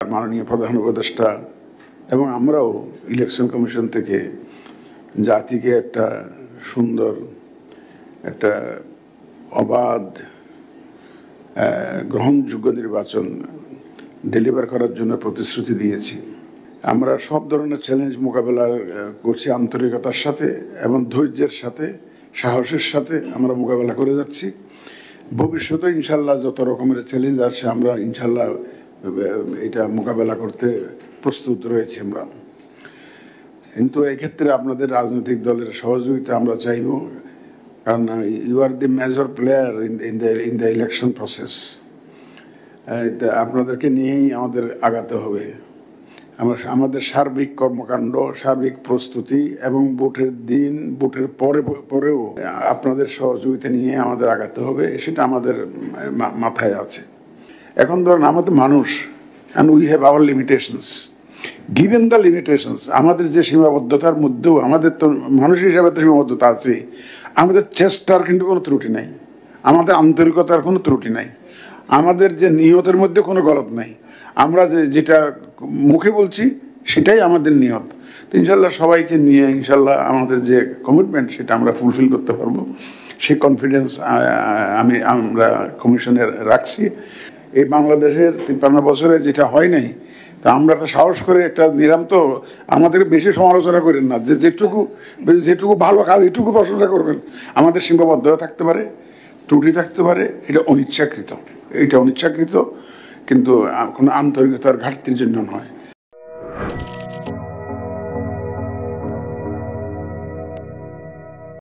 মাননীয় প্রধান উপদেষ্টা এবং আমরাও ইলেকশন কমিশন থেকে জাতিকে একটা সুন্দর একটা অবাধ গ্রহণযোগ্য নির্বাচন ডেলিভার করার জন্য প্রতিশ্রুতি দিয়েছি। আমরা সব ধরনের চ্যালেঞ্জ মোকাবেলা করছি আন্তরিকতার সাথে এবং ধৈর্যের সাথে, সাহসের সাথে আমরা মোকাবেলা করে যাচ্ছি। ভবিষ্যতে ইনশাল্লাহ যত রকমের চ্যালেঞ্জ আসছে আমরা ইনশাল্লাহ এটা মোকাবেলা করতে প্রস্তুত রয়েছে আমরা। কিন্তু এক্ষেত্রে আপনাদের রাজনৈতিক দলের সহযোগিতা আমরা চাইব, কারণ you are the major player in the election process. আপনাদেরকে নিয়েই আমাদের আগাতে হবে। আমাদের সার্বিক কর্মকাণ্ড, সার্বিক প্রস্তুতি এবং ভোটের দিন, ভোটের পরেও আপনাদের সহযোগিতা নিয়ে আমাদের আগাতে হবে, সেটা আমাদের মাথায় আছে। এখন ধরুন আমাদের মানুষ, and we have our limitations. Given the limitations, আমাদের যে সীমাবদ্ধতার মধ্যেও আমাদের তো মানুষ হিসাবে তো সীমাবদ্ধতা আছে, আমাদের চেষ্টার কিন্তু কোনো ত্রুটি নাই, আমাদের আন্তরিকতার কোনো ত্রুটি নাই, আমাদের যে নিয়তের মধ্যে কোনো গলত নাই। আমরা যেটা মুখে বলছি সেটাই আমাদের নিয়ত। তো ইনশাল্লাহ সবাইকে নিয়ে ইনশাল্লাহ আমাদের যে কমিটমেন্ট সেটা আমরা ফুলফিল করতে পারবো, সেই কনফিডেন্স আমরা কমিশনের রাখছি। এই বাংলাদেশের 53 বছরে যেটা হয় নাই, তা আমরা তো সাহস করে একটা নিলাম। তো আমাদের বেশি সমালোচনা করেন না, যেটুকু ভালো কাজ এটুকু প্রশংসা করবেন। আমাদের সীমাবদ্ধতা থাকতে পারে, ত্রুটি থাকতে পারে, এটা অনিচ্ছাকৃত, কিন্তু কোনো আন্তরিকতার ঘাটতির জন্য নয়।